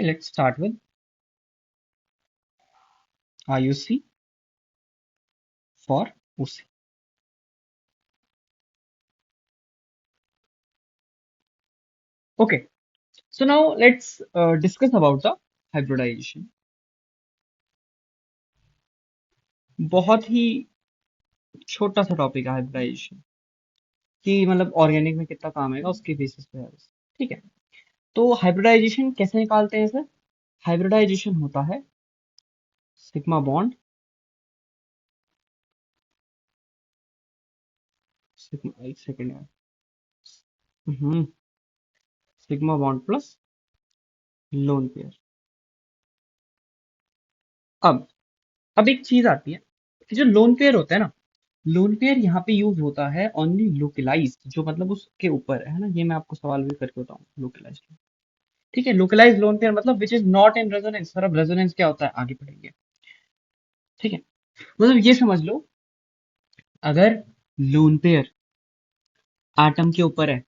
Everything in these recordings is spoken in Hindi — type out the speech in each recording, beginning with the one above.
Let's start with IUC for UC. Okay, so now let's discuss about the hybridization. बहुत ही छोटा सा टॉपिक है हाइब्रिडाइजेशन कि मतलब ऑर्गेनिक में कितना काम आएगा उसके बेसिस पे है बस। ठीक है, तो हाइब्रिडाइजेशन कैसे निकालते हैं सर? हाइब्रिडाइजेशन होता है सिग्मा बॉन्ड, सिग्मा एक सेकेंड यार, हम्म sigma bond plus lone pair. अब अब एक चीज आती है कि जो लोन पेयर होता है ना, लोन पेयर यहाँ पे यूज होता है ओनली लोकलाइज्ड, जो मतलब उसके ऊपर है ना। ये मैं आपको सवाल भी करके बताऊँ लोकलाइज्ड। ठीक है, लोकलाइज्ड लोन पेयर मतलब which is not in resonance. Sir अब रेजोनेंस क्या होता है आगे पढ़ेंगे। ठीक है, मतलब ये समझ लो, अगर लोन पेयर एटम के ऊपर है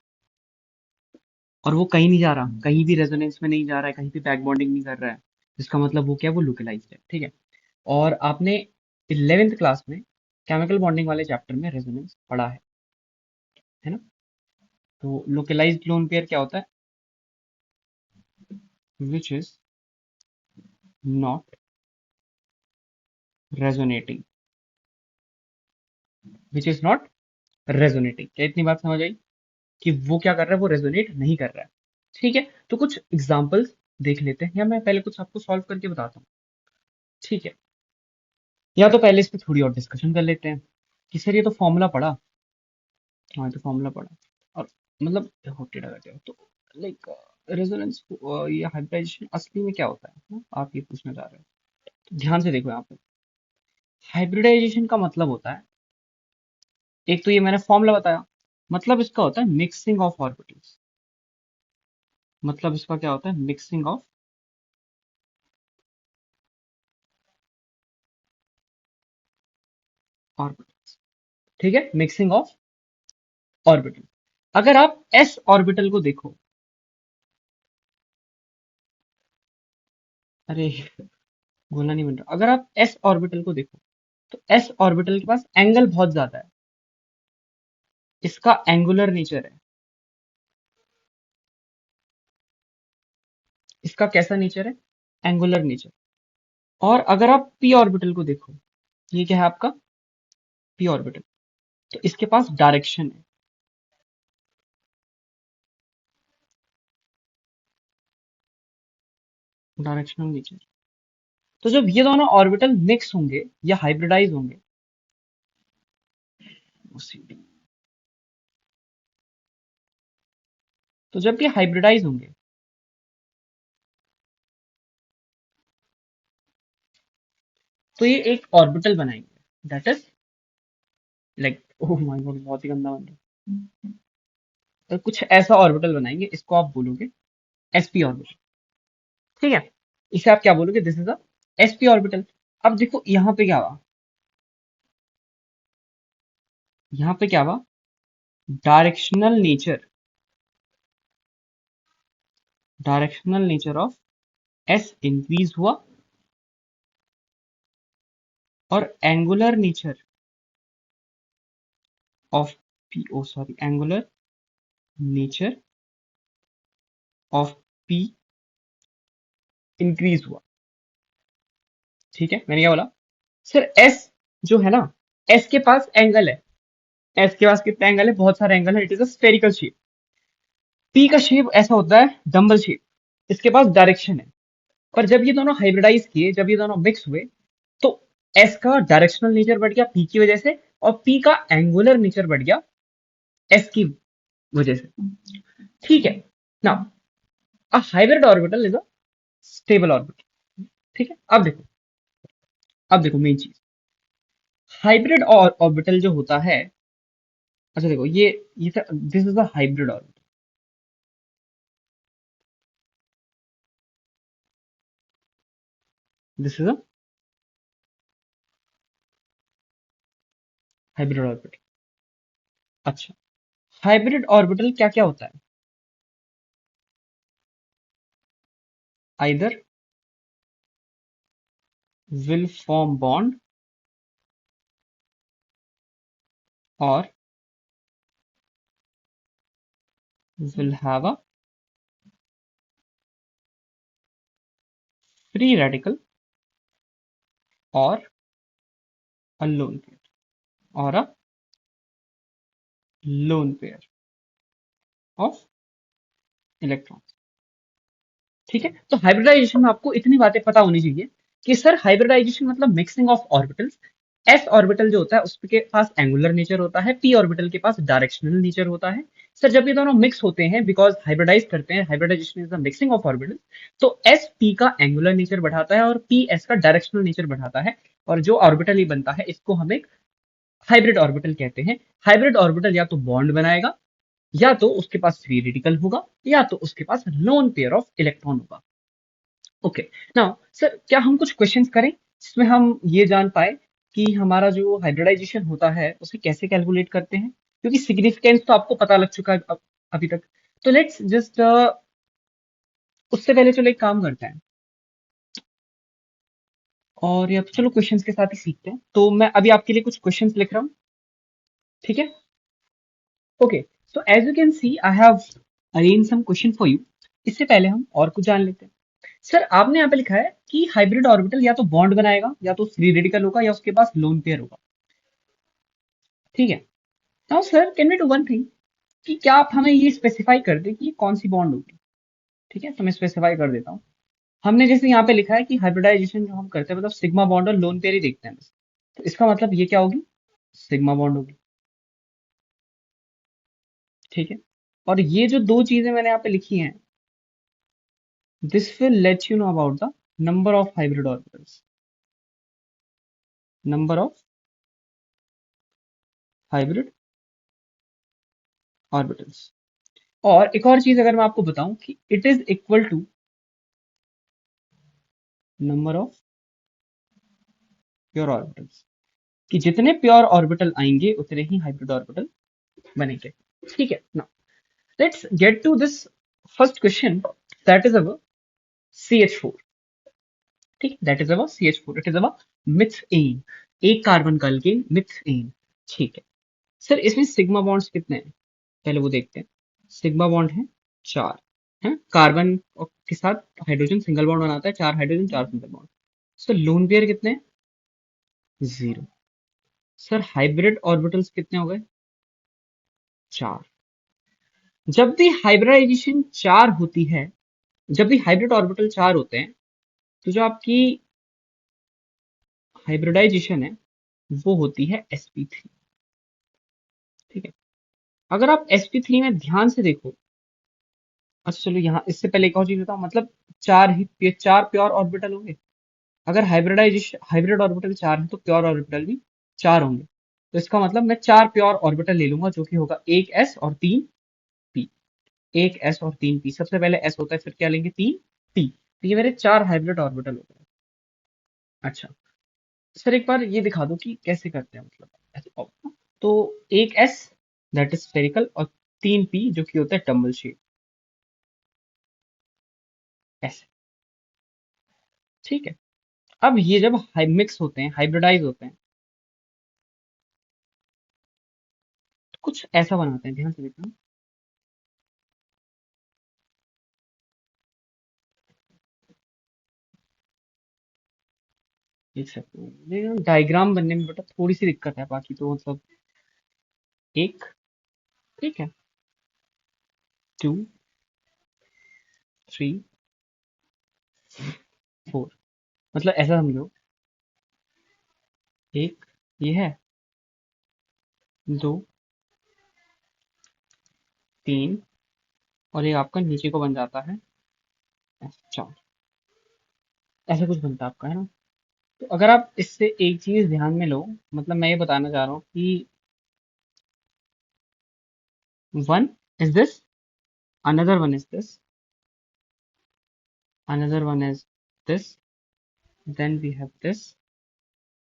और वो कहीं नहीं जा रहा, कहीं भी रेजोनेंस में नहीं जा रहा है, कहीं भी बैक बॉन्डिंग नहीं कर रहा है, जिसका मतलब वो क्या है, वो लोकलाइज्ड है। ठीक है, और आपने 11th क्लास में केमिकल बॉन्डिंग वाले चैप्टर में रेजोनेंस पढ़ा है ना। तो लोकलाइज्ड लोन पेयर क्या होता है? Which is not resonating, which is not resonating. क्या इतनी बात समझ आई कि वो क्या कर रहा है, वो रेजोनेट नहीं कर रहा है। ठीक है, तो कुछ एग्जांपल्स देख लेते हैं, या मैं पहले कुछ आपको सॉल्व करके बताता हूँ। ठीक है, या तो पहले इस पे थोड़ी और डिस्कशन कर लेते हैं कि सर ये तो फॉर्मूला पढ़ा। हाँ, ये तो फॉर्मूला पढ़ा और मतलब होते लगा तो लाइक रेजोनेंस, ये हाइब्रिडाइजेशन असली में क्या होता है ना? आप ये पूछना चाह रहे हैं, तो ध्यान से देखो यहाँ पे। हाइब्रिडाइजेशन का मतलब होता है, एक तो ये मैंने फॉर्मूला बताया, मतलब इसका होता है मिक्सिंग ऑफ ऑर्बिटल्स। मतलब इसका क्या होता है, मिक्सिंग ऑफ ऑर्बिटल्स। ठीक है, मिक्सिंग ऑफ ऑर्बिटल। अगर आप एस ऑर्बिटल को देखो, अरे गोला नहीं बन रहा, अगर आप एस ऑर्बिटल को देखो तो एस ऑर्बिटल के पास एंगल बहुत ज्यादा है। इसका एंगुलर नेचर है, इसका कैसा नेचर है, एंगुलर नेचर। और अगर आप पी ऑर्बिटल को देखो, ये क्या है आपका पी ऑर्बिटल, तो इसके पास डायरेक्शन है, डायरेक्शनल नेचर। तो जब ये दोनों ऑर्बिटल मिक्स होंगे या हाइब्रिडाइज होंगे, तो जब ये हाइब्रिडाइज होंगे तो ये एक ऑर्बिटल बनाएंगे, that is like, oh my God बहुत ही गंदा बन रहा है। तो कुछ ऐसा ऑर्बिटल बनाएंगे, इसको आप बोलोगे sp ऑर्बिटल। ठीक है, इसे आप क्या बोलोगे, this is a sp orbital. अब देखो यहाँ पे क्या हुआ, यहाँ पे क्या हुआ, directional nature, directional nature of s increase हुआ और angular nature of p, oh sorry, angular nature of p increase हुआ। ठीक है, मैंने क्या बोला सर, s जो है ना, s के पास एंगल है, s के पास कितना एंगल है, बहुत सारे एंगल है, it is a spherical shape. p का शेप ऐसा होता है डम्बल शेप, इसके पास डायरेक्शन है। पर जब ये दोनों हाइब्रिडाइज किए, जब ये दोनों मिक्स हुए, तो s का डायरेक्शनल नेचर बढ़ गया p की वजह से, और p का एंगुलर नेचर बढ़ गया s की वजह से। ठीक है, now a hybrid orbital is a stable orbital. ठीक है, अब देखो मेन चीज, हाइब्रिड ऑर्बिटल जो होता है, अच्छा देखो ये this is a hybrid orbital, this is a hybrid orbital. अच्छा, हाइब्रिड ऑर्बिटल क्या क्या होता है? either will form bond or will have a free radical or a lone pair or a lone pair of electrons। ठीक है, तो हाइब्रिडाइजेशन में आपको इतनी बातें पता होनी चाहिए कि सर हाइब्रिडाइजेशन मतलब mixing of orbitals. S orbital जो होता है उसके पास एंगुलर नेचर होता है, पी ऑर्बिटल के पास डायरेक्शनल नेचर होता है। सर जब ये दोनों मिक्स होते हैं, बिकॉज हाइब्रिडाइज करते हैं, hybridization is the mixing of orbital, तो एस पी का एंगुलर नेचर बढ़ाता है और पी एस का डायरेक्शनल नेचर बढ़ाता है, और जो ऑर्बिटल ही बनता है इसको हम एक हाइब्रिड ऑर्बिटल कहते हैं। हाइब्रिड ऑर्बिटल या तो बॉन्ड बनाएगा, या तो उसके पास फ्री रेडिकल होगा, या तो उसके पास लोन पेयर ऑफ इलेक्ट्रॉन होगा। ओके, नाउ सर क्या हम कुछ क्वेश्चंस करें जिसमें हम ये जान पाए कि हमारा जो हाइब्रिडाइजेशन होता है उसे कैसे कैलकुलेट करते हैं, क्योंकि सिग्निफिकेंस तो आपको पता लग चुका है अभी तक। तो लेट्स जस्ट उससे पहले चलो एक काम करते हैं, और या तो चलो क्वेश्चंस के साथ ही सीखते हैं। तो मैं अभी आपके लिए कुछ क्वेश्चंस लिख रहा हूँ, ठीक है? Okay, so as you can see I have arrange some question for you. इससे पहले हम और कुछ जान लेते हैं। सर आपने यहाँ पे लिखा है कि हाइब्रिड ऑर्बिटल या तो बॉन्ड बनाएगा, या तो फ्री रेडिकल होगा, या उसके पास लोन पेयर होगा, ठीक है? Now sir can we do one thing, कि क्या आप हमें ये स्पेसिफाई कर दें कि ये कौन सी बॉन्ड होगी? ठीक है, तो मैं स्पेसिफाई कर देता हूँ। हमने जैसे यहाँ पे लिखा है कि हाइब्रिडाइजेशन जो हम करते हैं मतलब सिग्मा बॉन्ड और लोन पेयर ही देखते हैं बस, तो इसका मतलब ये क्या होगी? सिग्मा बॉन्ड होगी, ठीक है? और ये जो दो चीजें मैंने यहाँ पे लिखी हैं, this will let you know about the number of hybrid orbitals, number of hybrid orbitals. और एक और चीज अगर मैं आपको बताऊं कि it is equal to number of pure orbitals, कि जितने प्योर ऑर्बिटल आएंगे उतने ही हाइब्रिड ऑर्बिटल बनेंगे, ठीक है ना? Let's get to this first question, that is our CH4, ठीक, that is our CH4, it is our methane, एक कार्बन का अल्केन मिथेन, ठीक है? सर इसमें सिग्मा बॉन्ड्स कितने हैं, पहले वो देखते हैं। सिग्मा बॉन्ड है 4, है कार्बन के साथ हाइड्रोजन सिंगल बॉन्ड बनाता है, 4 hydrogen 4 single bond. Sir lone pair कितने हैं? 0। सर हाइब्रिड ऑर्बिटल्स कितने हो गए? 4। जब भी हाइब्रिडाइजेशन 4 होती है, जब भी हाइब्रिड ऑर्बिटल 4 होते हैं, तो जो आपकी हाइब्रिडाइजेशन है वो होती है sp3, ठीक है? अगर आप sp3 में ध्यान से देखो, अच्छा चलो यहाँ इससे पहले एक और चीज बताऊं, मतलब चार प्योर ऑर्बिटल होंगे। अगर हाइब्रिडाइजेशन हाइब्रिड ऑर्बिटल 4 है तो प्योर ऑर्बिटल भी 4 होंगे, तो इसका मतलब मैं 4 प्योर ऑर्बिटल ले लूंगा, जो कि होगा एक s और 3 p। एक s और 3 p, सबसे पहले s होता है, फिर क्या लेंगे? 3 p। तो ये मेरे 4 हाइब्रिड ऑर्बिटल हो गए। अच्छा सर एक बार ये दिखा दो कि कैसे करते हैं, मतलब ऐसे तो एक s दैट इज स्फेरिकल और 3 p जो कि होता है टम्बल शेप, ऐसे, ठीक है? अब ये जब मिक्स होते हैं, हाइब्रिडाइज होते हैं, तो कुछ ऐसा बनाते हैं, ध्यान से देखना। एक सेकंड, डायग्राम बनने में बेटा थोड़ी सी दिक्कत है, बाकी तो मतलब एक, ठीक है, 2 3 4, मतलब ऐसा समझो, एक ये है, 2 3, और ये आपका नीचे को बन जाता है ऐसे 4, ऐसा कुछ बनता है आपका, है ना? तो अगर आप इससे एक चीज ध्यान में लो, मतलब मैं ये बताना चाह रहा हूँ कि one is this, another one is this, another one is this, then we have this,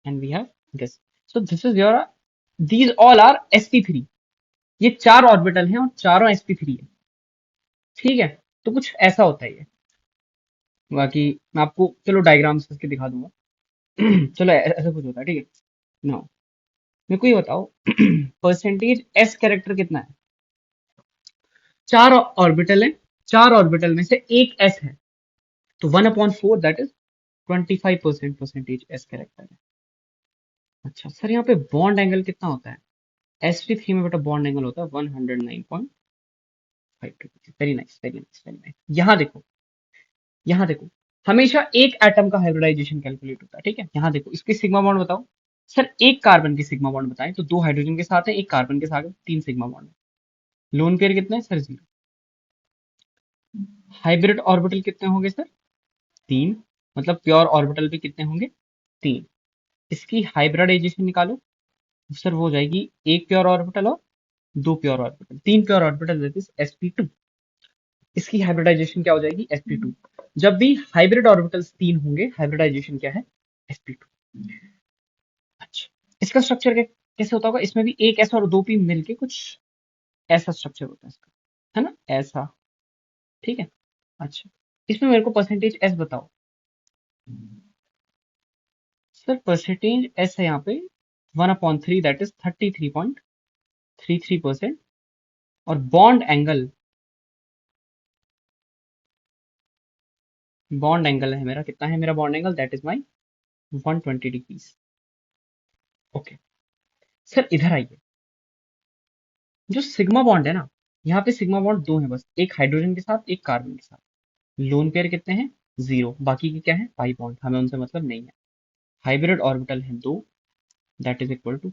and we have this. So this is your, these all are sp3। ये 4 ऑर्बिटल हैं और चारों sp3 है, ठीक है? तो कुछ ऐसा होता है ये, बाकी मैं आपको चलो डायग्राम्स इसके दिखा दूंगा। चलो ऐसा कुछ होता है, ठीक है ना। मेरे को ये बताओ, परसेंटेज एस कैरेक्टर कितना है? चार ऑर्बिटल है, चार ऑर्बिटल में से एक एस है, तो 1/4 that is 25% percentage S character है। अच्छा सर, यहाँ पे बॉन्ड एंगल कितना होता है? sp3 में बेटा बॉन्ड एंगल होता है 109.52। Very nice, very nice, very nice. यहाँ देखो, यहाँ देखो, हमेशा एक एटम का हाइब्रिडाइजेशन कैलकुलेट होता है, ठीक है। यहाँ देखो, इसके सिग्मा बॉन्ड बताओ। सर एक कार्बन की सिग्मा बॉन्ड बताएं तो दो हाइड्रोजन के साथ है, एक कार्बन के साथ है, तीन सिग्मा बॉन्ड है। लोन पेयर कितने हैं सर? जीरो। हाइब्रिड ऑर्बिटल कितने होंगे सर? तीन। मतलब प्योर ऑर्बिटल भी कितने होंगे? तीन। इसकी हाइब्रिडाइजेशन निकालो। सर वो हो जाएगी एक प्योर ऑर्बिटल और दो प्योर ऑर्बिटल, तीन pure orbital that is sp2। इसकी हाइब्रिडाइजेशन क्या हो जाएगी? sp2। जब भी हाइब्रिड ऑर्बिटल्स तीन होंगे, हाइब्रिडाइजेशन क्या है? sp2। अच्छा, इसका स्ट्रक्चर कैसे होता होगा? इसमें भी एक एस और दो पी मिलके कुछ ऐसा स्ट्रक्चर होता है इसका, है ना, ऐसा। ठीक है। अच्छा, इसमें मेरे को परसेंटेज एस बताओ। सर परसेंटेज एस है यहाँ पे 1/3 दैट इज 33.33%। और बॉन्ड एंगल है मेरा, कितना है मेरा bond angle? That is my 120 degrees. Okay. Sir इधर आइए, जो सिग्मा बॉन्ड है ना, यहाँ पे सिग्मा बॉन्ड दो है बस, एक हाइड्रोजन के साथ एक कार्बन के साथ। लोन पेयर कितने हैं? जीरो। बाकी के क्या है? पाई बॉन्ड, हमें उनसे मतलब नहीं है। हाइब्रिड ऑर्बिटल है दो, that is equal to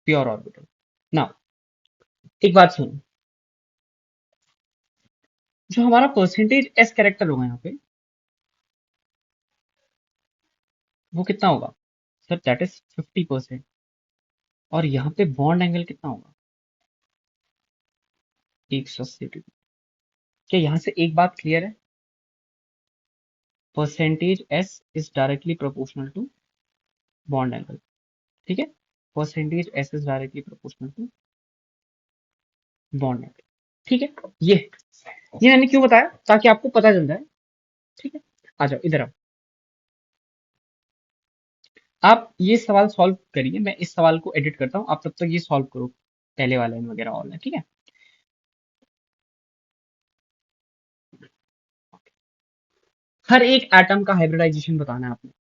pure orbital. ना, एक बात सुनो, जो हमारा परसेंटेज एस कैरेक्टर होगा यहाँ पे, वो कितना होगा? Sir that is 50%। और यहाँ पे बॉन्ड एंगल कितना होगा? 180 डिग्री। क्या यहाँ से एक बात क्लियर है? Percentage S is directly proportional to bond angle, ठीक है। Percentage S is directly proportional to bond angle, ठीक है। ये मैंने क्यों बताया? ताकि आपको पता चल जाए, ठीक है। आ जाओ इधर आओ, आप ये सवाल सॉल्व करिए, मैं इस सवाल को एडिट करता हूँ, आप तब तक ये सॉल्व करो, पहले वाले वगैरह ऑल है, ठीक है। हर एक एटम का हाइब्रिडाइजेशन बताना है आपने,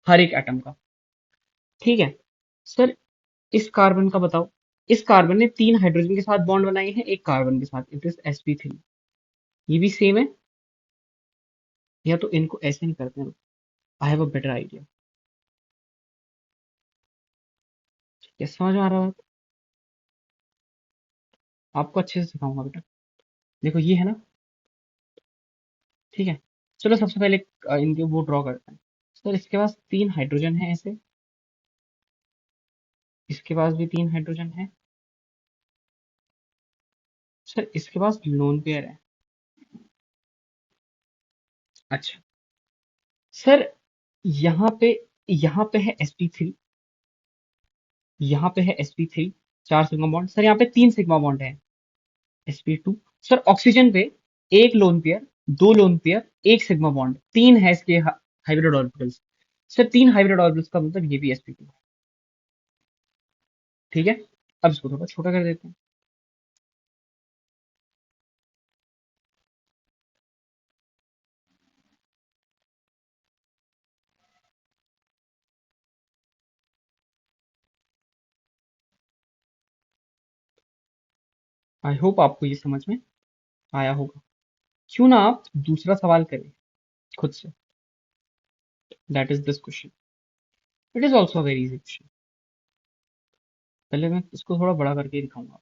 हर एक एटम का, ठीक है। सर इस कार्बन का बताओ। इस कार्बन ने तीन हाइड्रोजन के साथ बॉन्ड बनाए हैं, एक कार्बन के साथ, इट इज sp3। ये भी सेम है, या तो इनको ऐसे नहीं करते हैं। I have a better idea. क्या समझ में आ रहा है बात? आपको अच्छे से सिखाऊंगा बेटा। देखो ये है ना, ठीक है। चलो सबसे पहले इनके वो ड्रॉ करते हैं। सर इसके पास तीन हाइड्रोजन है ऐसे, इसके पास भी तीन हाइड्रोजन है। सर इसके पास लोन पेयर है। अच्छा सर, यहाँ पे यहाँ पे है sp3, यहाँ पे है sp3, चार सिग्मा बॉन्ड। सर यहाँ पे तीन सिग्मा बॉन्ड है, sp2। सर ऑक्सीजन पे एक लोन पेयर, दो लोन पेयर, एक सिग्मा बॉन्ड, तीन है इसके हाइब्रिड ऑर्बिटल्स। सर तीन हाइब्रिड ऑर्बिटल्स का मतलब ये भी sp2, ठीक है। अब इसको थोड़ा छोटा कर देते हैं। आई होप आपको ये समझ में आया होगा। क्यों ना आप दूसरा सवाल करें खुद से, that is this question. It is also very easy question. पहले मैं इसको थोड़ा बड़ा करके दिखाऊंगा।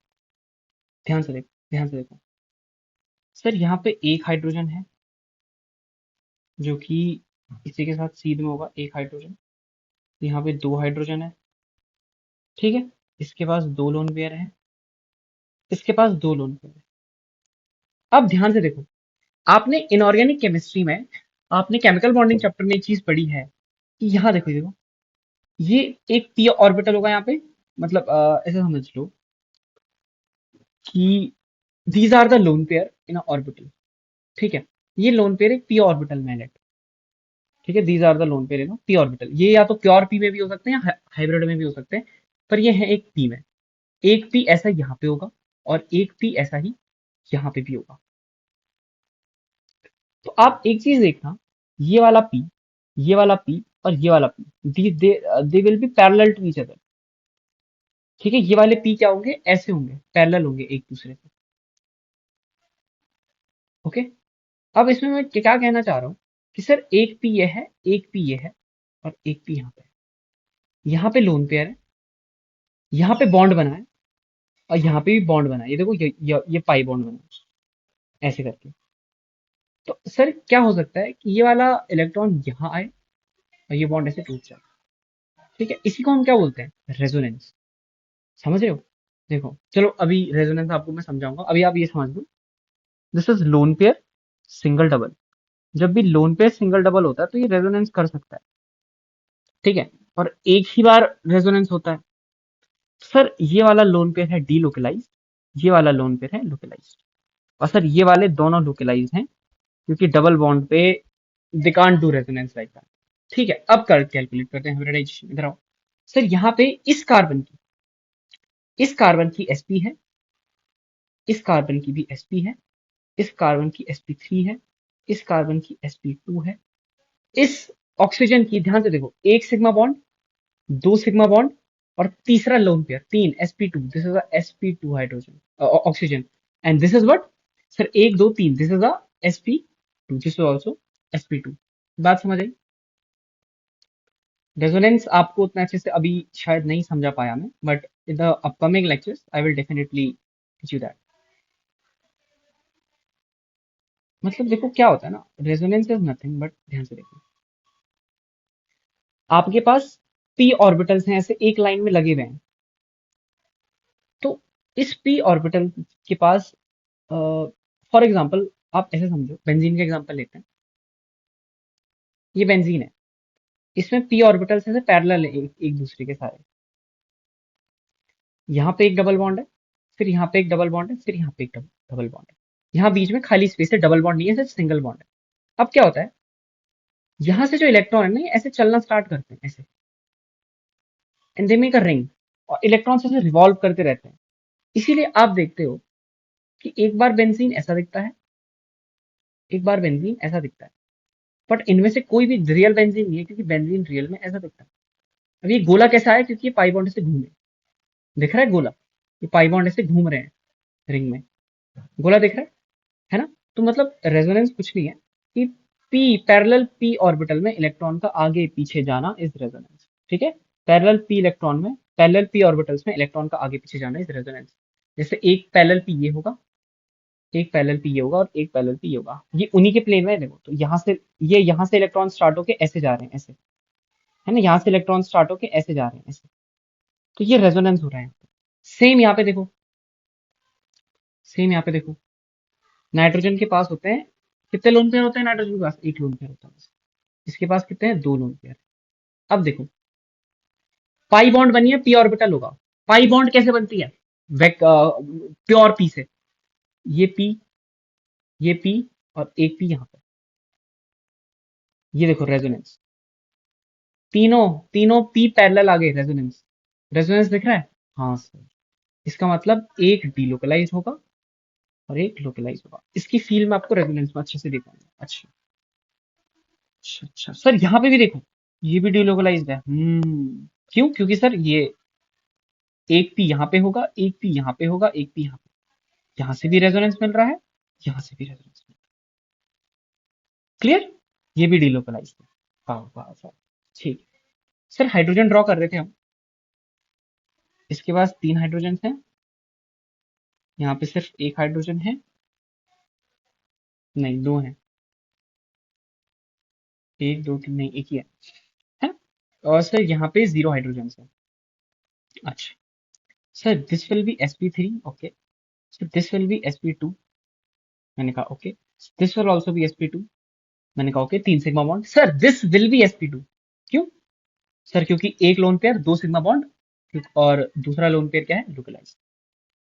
ध्यान से देखो, ध्यान से देखो। सर यहाँ पे एक हाइड्रोजन है, जो कि इसी के साथ सीध में होगा, एक हाइड्रोजन। यहाँ पे दो हाइड्रोजन है, ठीक है। इसके पास दो लोन पेयर है, इसके पास दो लोन पेयर है। अब ध्यान से देखो, आपने इनऑर्गेनिक केमिस्ट्री में, आपने केमिकल बॉन्डिंग चैप्टर में एक चीज पढ़ी है कि यहाँ देखो, देखो ये एक पी ऑर्बिटल होगा यहाँ पे। मतलब ऐसे समझ लो कि these are the lone pair in orbital, ठीक है। ये लोन पेयर एक पी ऑर्बिटल में है, ठीक है, these are the lone pair in P orbital. ये या तो प्योर पी में भी हो सकते हैं या हाइब्रिड में भी हो सकते हैं, पर ये है एक पी में। एक पी ऐसा यहाँ पे होगा और एक पी ऐसा ही यहाँ पे भी होगा। तो आप एक चीज देखना, ये वाला पी, ये वाला पी और ये वाला P, they will be parallel to each other. ठीक है, ये वाले पी क्या होंगे, ऐसे होंगे, पैरेलल होंगे एक दूसरे से। ओके, अब इसमें मैं क्या कहना चाह रहा हूँ कि सर एक पी ये है, एक पी ये है, और एक पी यहाँ पे है। यहाँ पे लोन पेयर है, यहाँ पे बॉन्ड बना है, और यहाँ पे भी बॉन्ड बना है। ये देखो, ये पाई बॉन्ड बना है ऐसे करके। तो सर क्या हो सकता है कि ये वाला इलेक्ट्रॉन यहाँ आए और ये बॉन्ड ऐसे टूट जाए। ठीक है, इसी को हम क्या बोलते हैं, रेजोनेंस। समझ रहे हो? देखो चलो, अभी रेजोनेंस आपको मैं समझाऊंगा, अभी आप ये समझ लो, this is lone pair single double. जब भी लोन पेयर सिंगल डबल होता है तो ये रेजोनेंस कर सकता है। ठीक है, और एक ही बार रेजोनेंस होता है। सर ये वाला लोन पेयर है डीलोकलाइज्ड, ये वाला लोन पेयर है लोकलाइज्ड, और सर ये वाले दोनों लोकलाइज्ड हैं, क्योंकि डबल बॉन्ड पे they can't do resonance like that. ठीक है, अब कर कैलकुलेट करते हैं हाइब्रिडाइजेशन। इधर आओ सर, यहाँ पे इस कार्बन की sp है, इस कार्बन की भी sp है, इस कार्बन की sp3 है, इस कार्बन की sp2 है, इस ऑक्सीजन की, ध्यान से देखो, एक सिग्मा बॉन्ड, दो सिग्मा बॉन्ड, और तीसरा लोन पेयर, तीन sp2, this is a sp2 hydrogen oxygen, and this is what, sir एक दो तीन, this is a sp2, this is also sp2। बात समझ आई? रेजोनेंस आपको उतना अच्छे से अभी शायद नहीं समझा पाया मैं, but in the upcoming lectures I will definitely teach you that. मतलब देखो क्या होता है ना, रेजोनेंस इज नथिंग बट, ध्यान से देखो, आपके पास पी ऑर्बिटल्स हैं ऐसे एक लाइन में लगे हुए हैं। तो इस पी ऑर्बिटल के पास, फॉर एग्जांपल आप ऐसे समझो, बेंजीन का एग्जांपल लेते हैं। ये बेंजीन है, इसमें पी ऑर्बिटल्स ऐसे पैरेलल है एक दूसरे के सारे। यहाँ पे एक डबल बॉन्ड है, फिर यहाँ पे एक डबल बॉन्ड है, फिर यहाँ पे एक डबल बॉन्ड है। यहाँ बीच में खाली स्पेस है, डबल बॉन्ड नहीं है, सिर्फ सिंगल बॉन्ड है। अब क्या होता है, यहाँ से जो इलेक्ट्रॉन है ना, ये ऐसे चलना स्टार्ट करते हैं ऐसे, and they make a ring, और इलेक्ट्रॉन्स ऐसे रिवॉल्व करते रहते हैं। इसीलिए आप देखते हो कि एक बार बेंजीन ऐसा दिखता है, एक बार बेंजीन ऐसा दिखता है, बट इनमें से कोई भी रियल बेंजीन नहीं है, क्योंकि बेंजीन रियल में ऐसा दिखता है। अब ये गोला कैसा है, क्योंकि ये पाई बॉन्ड से घूमे, दिख रहा है गोला, ये पाई बॉन्ड से घूम रहे हैं रिंग में, गोला दिख रहा है ना? तो मतलब रेजोनेंस कुछ नहीं है कि पी पैरेलल पी ऑर्बिटल में इलेक्ट्रॉन का आगे पीछे जाना इज रेजोनेंस। ठीक है, पैरेलल पी ऑर्बिटल्स में इलेक्ट्रॉन का आगे पीछे जाना इज रेजोनेंस। जैसे एक पैरेलल पी ये होगा, एक पैरेलल पी ये होगा, और एक पैरेलल पी ये होगा, ये उन्हीं के प्लेन में है। देखो, तो यहाँ से इलेक्ट्रॉन स्टार्ट होके ऐसे जा रहे हैं ऐसे, है ना, यहाँ से इलेक्ट्रॉन स्टार्ट होके ऐसे जा रहे हैं ऐसे। तो ये रेजोनेंस हो रहा है। सेम यहाँ पे देखो, सेम यहाँ पे देखो, नाइट्रोजन के पास होते हैं, कितने लोन पेयर होते हैं नाइट्रोजन के पास, एक लोन पेयर होता है बस। इसके पास कितने हैं, दो लोन पेयर। अब देखो, पाई बॉन्ड बनी है, पी ऑर्बिटल होगा। पाई बॉन्ड कैसे बनती है, प्योर पी से, ये पी, ये पी, और एक पी यहाँ पे। ये देखो रेजोनेंस, तीनों तीनों पी पैरेलल आ गए, रेजोनेंस, रेजोनेंस दिख रहा है? हाँ सर, इसका मतलब एक डीलोकलाइज होगा और एक लोकलाइज होगा। इसकी फील मैं आपको रेजोनेंस में अच्छे से दिखाऊंगा। अच्छा अच्छा अच्छा सर, यहाँ पे भी देखो, ये भी डीलोकलाइज्ड है। क्यों? क्योंकि सर ये एक पी यहाँ पे होगा, एक पी यहाँ पे होगा, एक पी यहाँ पे, यहाँ से भी रेजोनेंस मिल रहा है, यहाँ से भी रेजोनेंस मिल रहा है। क्लियर? ये भी डीलोकलाइज्ड है। वाह वाह वाह, ठीक है। सर हाइड्रोजन ड्रॉ कर रहे थे हम, इसके पास तीन हाइड्रोजन हैं, यहाँ पे सिर्फ एक हाइड्रोजन है, नहीं दो हैं, एक दो तीन नहीं, एक ही है? और सर यहाँ पे जीरो हाइड्रोजन है। अच्छा sir, this will be sp3, okay, so this will be sp2, मैंने कहा okay, this will also be sp2, मैंने कहा ओके, तीन sigma bond, sir this will be sp2। क्यों? सर क्योंकि एक लोन पेयर, दो सिग्मा बॉन्ड, और दूसरा लोन पेयर क्या है, लोकलाइज।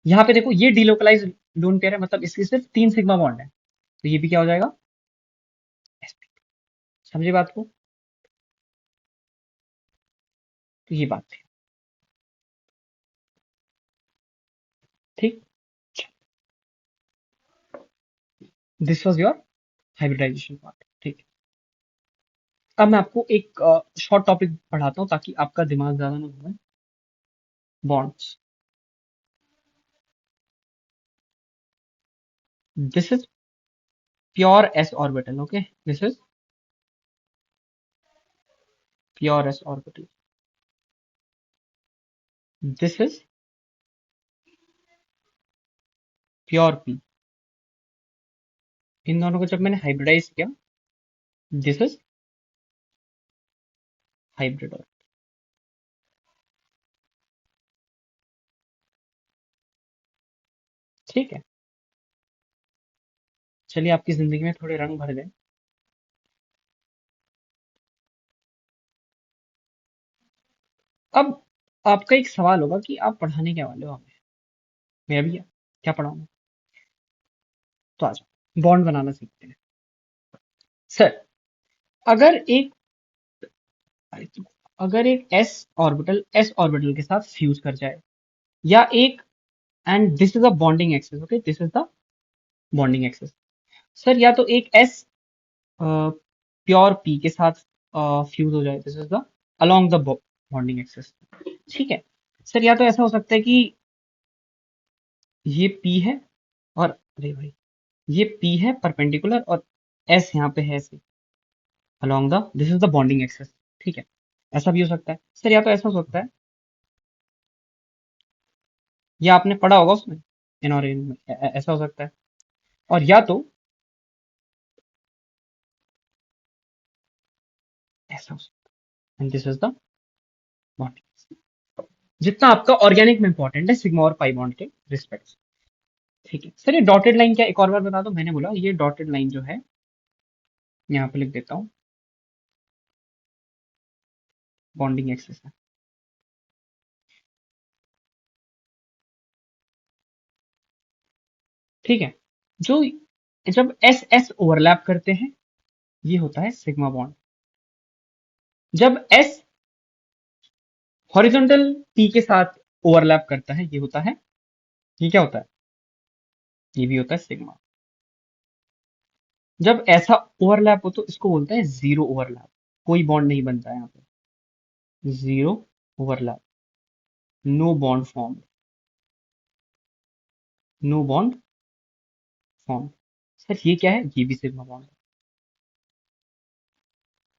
यहाँ पे देखो, ये डीलोकलाइज लोन पेयर है, मतलब इसकी सिर्फ तीन सिग्मा बॉन्ड है, तो ये भी क्या हो जाएगा, sp2। समझे बात को? तो ये बात थी। ठीक, this was your hybridization part. ठीक, अब मैं आपको एक शॉर्ट टॉपिक पढ़ाता हूँ ताकि आपका दिमाग ज्यादा ना घूमे। Bonds, this is pure s orbital. Okay, this is pure s orbital, this is pure p. इन दोनों को जब मैंने हाइब्रिडाइज किया, दिस इज हाइब्रिड। ठीक है, चलिए आपकी जिंदगी में थोड़े रंग भर गए। अब आपका एक सवाल होगा कि आप पढ़ाने क्या वाले हो हमें। मेरा भी है, क्या पढ़ाऊँ? तो आ जाओ, बॉन्ड बनाना सीखते हैं। सर, अगर एक अगर एक एस ऑर्बिटल के साथ फ्यूज कर जाए, या एक, and this is a bonding axis. Okay, this is the bonding axis. Sir, या तो एक एस प्योर पी के साथ फ्यूज हो जाए, this is the along the bonding axis. ठीक है सर, या तो ऐसा हो सकता है कि ये पी है, और अरे भाई, ये पी है परपेंडिकुलर, और एस यहाँ पे है ऐसे along the, this is the bonding axis. ठीक है, ऐसा भी हो सकता है सर, या तो ऐसा हो सकता है, या आपने पढ़ा होगा उसमें इन और इन में ऐसा हो सकता है, और या तो ऐसा हो सकता है, and this is the bonding. जितना आपका ऑर्गेनिक में इंपॉर्टेंट है सिग्मा और पाई बॉन्ड के रिस्पेक्ट से। ठीक है सर, ये डॉटेड लाइन क्या, एक और बार बता दो। मैंने बोला ये डॉटेड लाइन जो है, यहाँ पे लिख देता हूँ, बॉन्डिंग एक्सेस है। ठीक है, जो जब एस एस ओवरलैप करते हैं, ये होता है सिग्मा बॉन्ड। जब एस हॉरिजॉन्टल पी के साथ ओवरलैप करता है, ये होता है, ये क्या होता है, ये भी होता है सिग्मा। जब ऐसा ओवरलैप हो तो इसको बोलते हैं जीरो ओवरलैप। कोई बॉन्ड नहीं बनता है यहाँ पे, zero overlap, no bond form, no bond form. Sir ये क्या है, ये भी सिग्मा बॉन्ड है,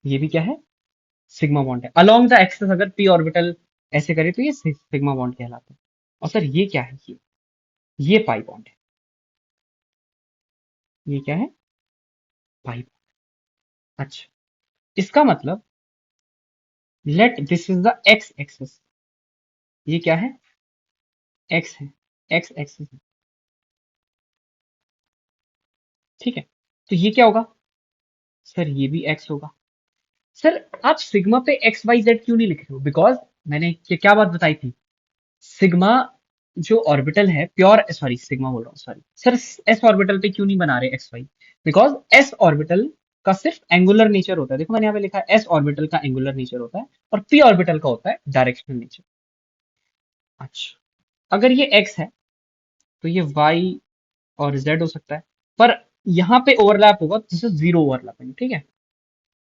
ये भी क्या है, सिग्मा बॉन्ड है। अलोंग द एक्सेस अगर पी ऑर्बिटल ऐसे करे तो ये सिग्मा बॉन्ड कहलाता है। और सर ये क्या है, ये पाई बॉन्ड है। ये क्या है, पाई बॉन्ड। अच्छा, इसका मतलब, let this is the X axis, ये क्या है, एक्स है, एक्स एक्सेस है। ठीक है, तो ये क्या होगा, सर ये भी एक्स होगा। सर, आप सिग्मा पे एक्स वाई जेड क्यों नहीं लिख रहे हो? बिकॉज मैंने क्या बात बताई थी, सिग्मा जो ऑर्बिटल है प्योर, सॉरी सिग्मा बोल रहा हूँ, सॉरी सर, एस ऑर्बिटल पे क्यों नहीं बना रहे X Y? Because S orbital का सिर्फ एंगुलर नेचर होता है। देखो मैंने यहाँ पे लिखा है एस ऑर्बिटल का एंगुलर नेचर होता है, और पी ऑर्बिटल का होता है डायरेक्शनल नेचर। अच्छा, अगर ये एक्स है तो ये वाई और जेड हो सकता है, पर यहाँ पे ओवरलैप होगा, दिस इज जीरो ओवरलैपिंग। ठीक है,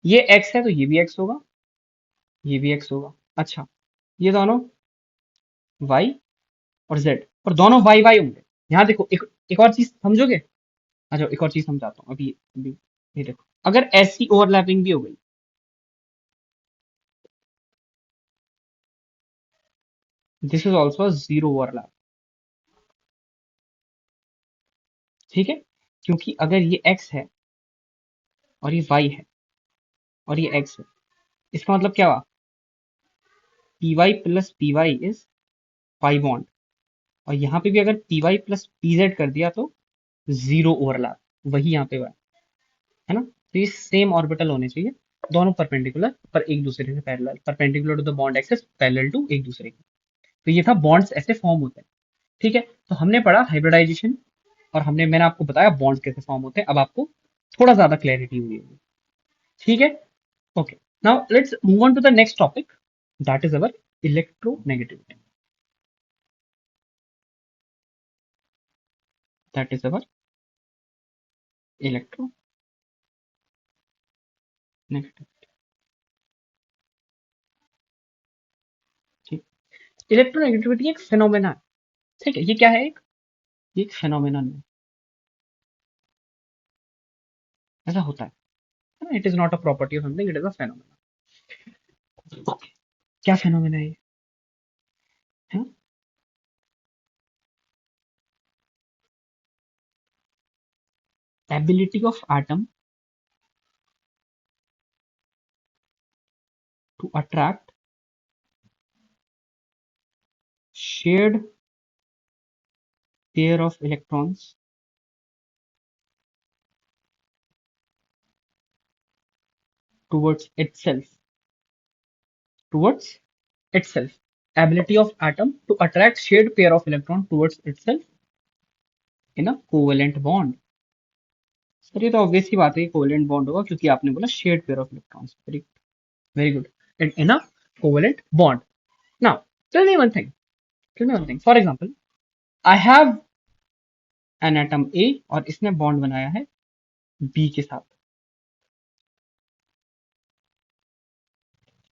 ये एक्स है तो ये भी एक्स होगा, ये भी एक्स होगा। अच्छा, ये दोनों वाई और जेड, और दोनों वाई वाई होंगे। यहाँ देखो, एक और चीज समझोगे? अच्छा, एक और चीज समझाता हूँ अभी अभी। ये देखो, अगर ऐसी ओवरलैपिंग भी हो गई, this is also zero overlap. ठीक है, क्योंकि अगर ये एक्स है और ये वाई है और ये एक्स है, इसका मतलब क्या हुआ, P Y plus P Y is pi bond. और यहाँ पे भी अगर P Y plus P Z कर दिया तो जीरो ओवरलैप, वही यहाँ पे हुआ है ना। तो ये सेम ऑर्बिटल होने चाहिए, दोनों परपेंडिकुलर पर एक दूसरे से parallel, perpendicular to the bond axis, parallel to एक दूसरे के। तो ये था बॉन्ड्स ऐसे फॉर्म होते हैं। ठीक है, तो हमने पढ़ा हाइब्रिडाइजेशन, और मैंने आपको बताया बॉन्ड्स कैसे फॉर्म होते हैं। अब आपको थोड़ा ज्यादा क्लैरिटी हुई होगी। ठीक है, okay, now let's move on to the next topic, that is our electronegativity. That is our electronegativity. ठीक, इलेक्ट्रोनेगेटिविटी एक फिनोमेना है, ठीक है, ये क्या है, ये एक फिनोमेनन है, ऐसा होता है, it is not a property of something, it is a phenomena. क्या फिनोमेना है ये? Ability of atom to attract shared pair of electrons towards itself, towards itself. Ability of atom to attract shared pair of electron towards itself in a covalent bond. Sir ये तो ऑब्वियस ही बात है, कोवेलेंट बॉन्ड होगा क्योंकि आपने बोला shared pair of electrons. Very very good. And in a covalent bond. Now tell me one thing, tell me one thing, for example I have an atom A और इसने बॉन्ड बनाया है बी के साथ।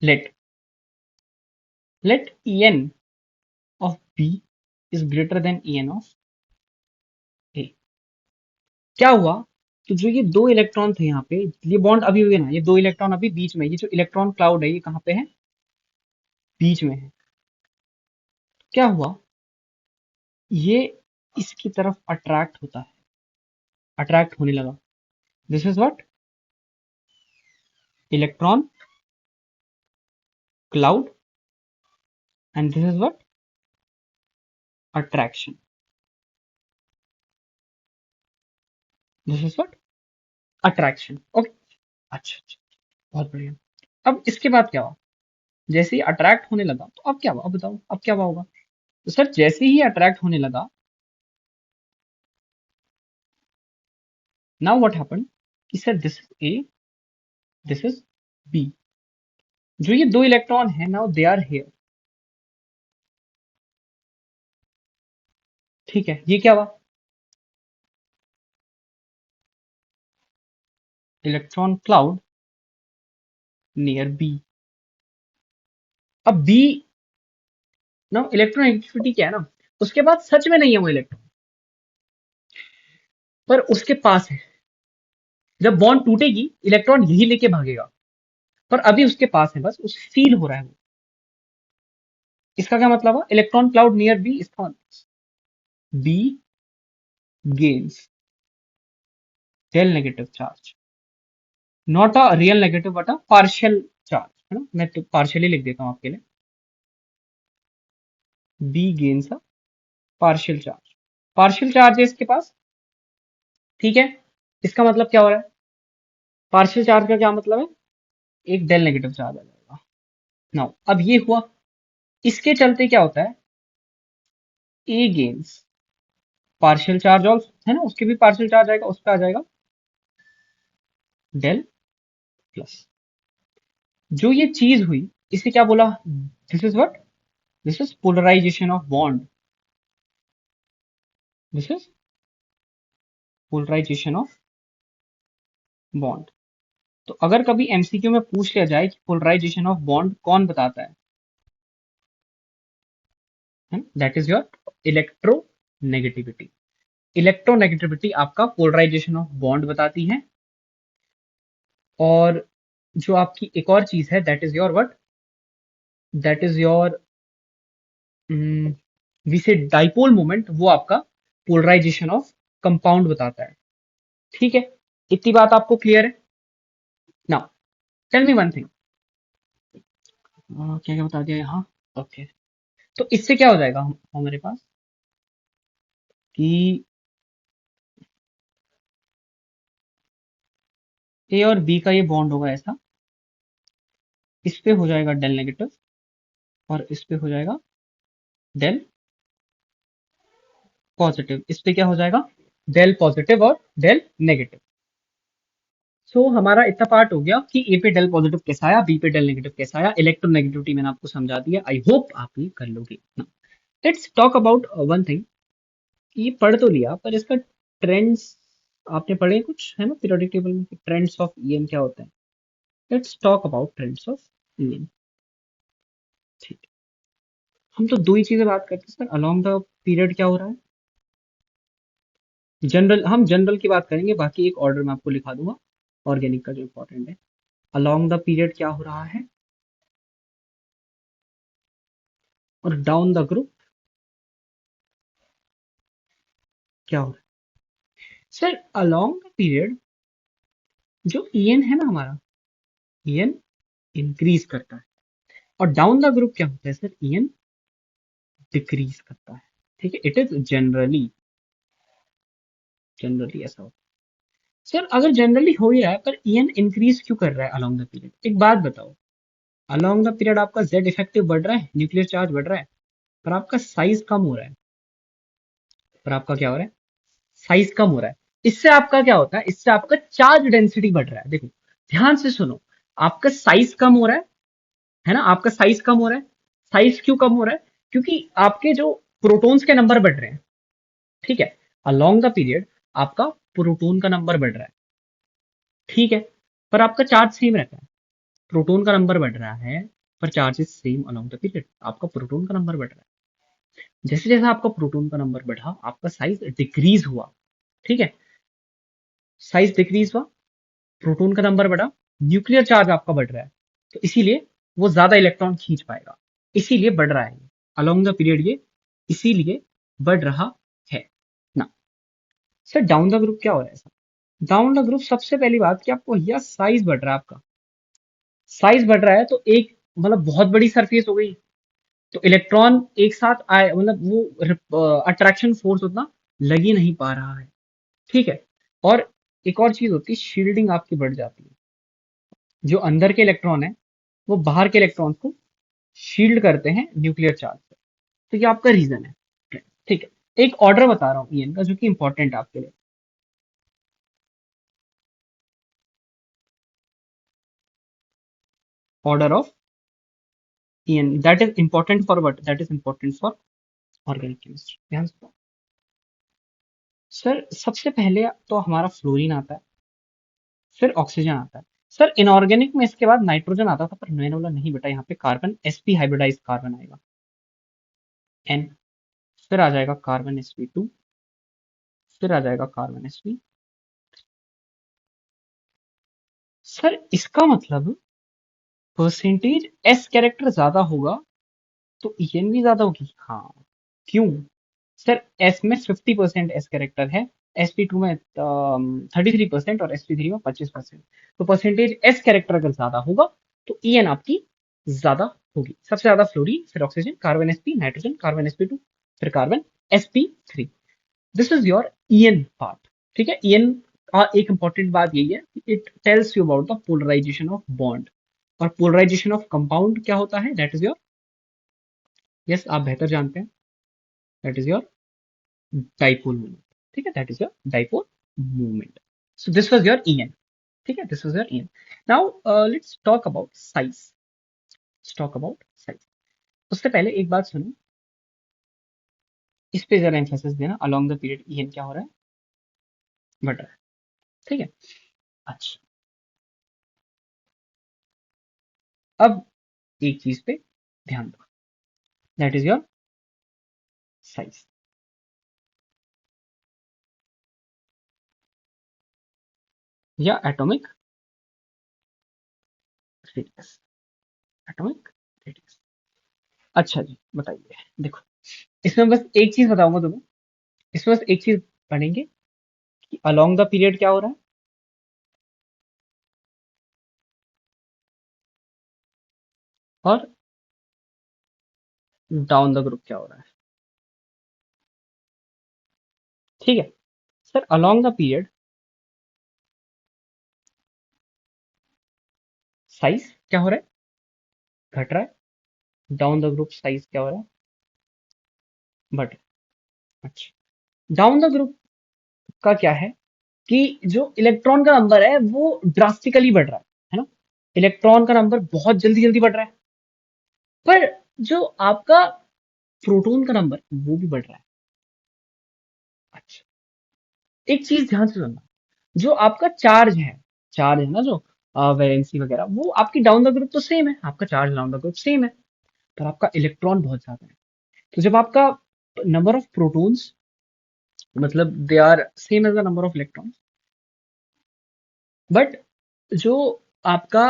Let En of B is greater than En of A। क्या हुआ कि जो ये दो इलेक्ट्रॉन थे यहाँ पे, ये बॉन्ड अभी हुए ना, ये दो इलेक्ट्रॉन अभी बीच में, ये जो इलेक्ट्रॉन क्लाउड है ये कहाँ पे है, बीच में है। क्या हुआ, ये इसकी तरफ अट्रैक्ट होता है, अट्रैक्ट होने लगा। This is what, electron cloud, and this is what, attraction. This is what, attraction. Okay, अच्छा अच्छा, बहुत बढ़िया। अब इसके बाद क्या हुआ, जैसे ही अट्रैक्ट होने लगा तो अब क्या हुआ, अब बताओ अब क्या हुआ होगा। तो सर जैसे ही अट्रैक्ट होने लगा, नाउ व्हाट हैपेंड कि sir this is A, this is B, जो ये दो इलेक्ट्रॉन है नाउ दे आर हियर, ठीक है, ये क्या हुआ, इलेक्ट्रॉन क्लाउड नियर बी। अब बी, नाउ इलेक्ट्रॉन एक्टिविटी क्या है ना, उसके बाद सच में नहीं है वो इलेक्ट्रॉन, पर उसके पास है। जब बॉन्ड टूटेगी इलेक्ट्रॉन यही लेके भागेगा, पर अभी उसके पास है, बस उस फील हो रहा है वो। इसका क्या मतलब है, इलेक्ट्रॉन क्लाउड नियर बी, इसका B gains del negative charge, not a real negative but a partial charge, है ना, मैं तो पार्शियली लिख देता हूं आपके लिए, B gains a partial charge. Partial charge है इसके पास, ठीक है, इसका मतलब क्या हो रहा है, पार्शियल चार्ज का क्या मतलब है, एक डेल नेगेटिव चार्ज आ जाएगा। नाउ अब ये हुआ, इसके चलते क्या होता है, ए गेन्स पार्शियल चार्ज ऑल्सो, है ना, उसके भी पार्शियल चार्ज आएगा, उस पर आ जाएगा डेल प्लस। जो ये चीज हुई इसे क्या बोला, this is what, this is polarization of bond, this is polarization of bond. तो अगर कभी एमसीक्यू में पूछ लिया जाए कि पोलराइजेशन ऑफ बॉन्ड कौन बताता है, that is your electronegativity. Electronegativity आपका पोलराइजेशन ऑफ बॉन्ड बताती है। और जो आपकी एक और चीज है, that is your what, that is your we say dipole moment, वो आपका पोलराइजेशन ऑफ कंपाउंड बताता है। ठीक है, इतनी बात आपको क्लियर है। Now tell me one thing, क्या क्या बता दिया यहाँ, ओके। तो इससे क्या हो जाएगा हमारे पास कि ए और बी का ये बॉन्ड होगा ऐसा, इस पे हो जाएगा डेल नेगेटिव और इस पे हो जाएगा डेल पॉजिटिव, इस पे क्या हो जाएगा, डेल पॉजिटिव और डेल नेगेटिव। सो हमारा इतना पार्ट हो गया कि ए पे डेल पॉजिटिव कैसा आया, बी पे डेल नेगेटिव कैसा आया, इलेक्ट्रोनेगेटिविटी मैंने आपको समझा दिया। आई होप आप ये कर लोगे। Let's talk about one thing. ये पढ़ तो लिया पर इसका ट्रेंड्स आपने पढ़े कुछ है ना पीरियोडिक टेबल में, ट्रेंड्स ऑफ ईएन क्या होता है। Let's talk about trends of EN. ठीक है, हम तो दो ही चीजें बात करते हैं सर, अलोंग द पीरियड क्या हो रहा है। जनरल, हम जनरल की बात करेंगे, बाकी एक ऑर्डर में आपको लिखा दूंगा ऑर्गेनिक का जो इंपॉर्टेंट है। अलोंग द पीरियड क्या हो रहा है, और डाउन द ग्रुप क्या हो रहा है। सर अलोंग द पीरियड जो ईएन है ना हमारा, ईएन इंक्रीज करता है, और डाउन द ग्रुप क्या होता है सर, ईएन डिक्रीज करता है। ठीक है, इट इज जनरली, जनरली ऐसा होता है। सर अगर जनरली हो ही रहा है पर ईएन इंक्रीज क्यों कर रहा है अलोंग द पीरियड, एक बात बताओ। अलोंग द पीरियड आपका जेड इफेक्टिव बढ़ रहा है, न्यूक्लियर चार्ज बढ़ रहा है, पर आपका साइज कम हो रहा है। पर आपका क्या हो रहा है, साइज कम हो रहा है। इससे आपका क्या होता है, इससे आपका चार्ज डेंसिटी बढ़ रहा है। देखो ध्यान से सुनो, आपका साइज कम हो रहा है ना, आपका साइज कम हो रहा है। साइज क्यों कम हो रहा है, क्योंकि आपके जो प्रोटॉन्स के नंबर बढ़ रहे हैं। ठीक है, अलोंग द पीरियड आपका प्रोटॉन का नंबर बढ़ रहा है। ठीक है, पर आपका चार्ज सेम रहता है। प्रोटॉन का नंबर बढ़ रहा है पर charge is same along the period, आपका प्रोटॉन का नंबर बढ़ रहा है। जैसे जैसे आपका प्रोटॉन का नंबर बढ़ा आपका साइज डिक्रीज हुआ। ठीक है, साइज डिक्रीज हुआ, प्रोटॉन का नंबर बढ़ा, न्यूक्लियर चार्ज आपका बढ़ रहा है, तो इसीलिए वो ज्यादा इलेक्ट्रॉन खींच पाएगा, इसीलिए बढ़ रहा है ये अलोंग द पीरियड, ये इसीलिए बढ़ रहा है ना। सर डाउन द ग्रुप क्या हो रहा है सर, डाउन द ग्रुप सबसे पहली बात कि आपको भैया साइज बढ़ रहा है, आपका साइज बढ़ रहा है तो एक मतलब बहुत बड़ी सरफेस हो गई, तो इलेक्ट्रॉन एक साथ आए, मतलब वो अट्रैक्शन फोर्स उतना लग ही नहीं पा रहा है। ठीक है, और एक और चीज होती है, शील्डिंग आपकी बढ़ जाती है। जो अंदर के इलेक्ट्रॉन है वो बाहर के इलेक्ट्रॉन को शील्ड करते हैं न्यूक्लियर चार्ज से। तो ये आपका रीजन है। ठीक है, एक ऑर्डर बता रहा हूँ ईएन का जो कि इंपॉर्टेंट है आपके लिए। Order of EN that is important for what, that is important for organic chemistry. ध्यान से। सर सबसे पहले तो हमारा फ्लोरीन आता है, फिर ऑक्सीजन आता है। सर इनऑर्गेनिक में इसके बाद नाइट्रोजन आता था, पर मैंने बोला नहीं बेटा, यहाँ पे कार्बन sp हाइब्रिडाइज कार्बन आएगा, एन, फिर आ जाएगा कार्बन sp2, फिर आ जाएगा कार्बन sp। सर इसका मतलब परसेंटेज एस कैरेक्टर ज्यादा होगा तो ईएन भी ज्यादा होगी। हाँ, क्यों सर, एस में 50% एस कैरेक्टर है, sp2 में 33% और sp3 में 25%। तो परसेंटेज एस कैरेक्टर अगर ज्यादा होगा तो ईएन आपकी ज्यादा होगी। सबसे ज्यादा फ्लोरीन, फिर oxygen, carbon sp, nitrogen, carbon sp2, फिर carbon sp3। This is your EN part. ठीक है, ईएन का एक इंपॉर्टेंट बात यही है, it tells you about the polarization of bond, और पोलराइजेशन ऑफ कंपाउंड क्या होता है, दैट इज योर, यस आप बेहतर जानते हैं, that is your dipole moment. ठीक है, that is your dipole moment. So this was your EN. ठीक है, this was your EN. Now let's talk about size, let's talk about size. उससे पहले एक बात सुनो, इस पे जरा एम्फेसिस देना, अलोंग द पीरियड ईएन क्या हो रहा है, बढ़ रहा है। ठीक है, अच्छा, अब एक चीज पे ध्यान दो, दैट इज योर साइज, या एटॉमिक रेडियस, एटॉमिक रेडियस। अच्छा जी बताइए, देखो इसमें बस एक चीज बताऊंगा तुम्हें, इसमें बस एक चीज पढ़ेंगे कि अलोंग द पीरियड क्या हो रहा है, और डाउन द ग्रुप क्या हो रहा है। ठीक है, sir along the period size क्या हो रहा है, घट रहा है, डाउन द ग्रुप साइज क्या हो रहा है, बढ़ रहा है। अच्छा, डाउन द ग्रुप का क्या है, कि जो इलेक्ट्रॉन का नंबर है वो ड्रास्टिकली बढ़ रहा है ना। इलेक्ट्रॉन का नंबर बहुत जल्दी जल्दी बढ़ रहा है, पर जो आपका प्रोटॉन का नंबर वो भी बढ़ रहा है। अच्छा, एक चीज ध्यान से सुनना, जो आपका चार्ज है ना, जो वैलेंसी वगैरह, वो आपकी डाउन द ग्रुप तो सेम है, आपका charge down the group same है, पर आपका इलेक्ट्रॉन बहुत ज्यादा है। तो जब आपका नंबर ऑफ प्रोटॉन्स, मतलब they are same as the number of electrons, but जो आपका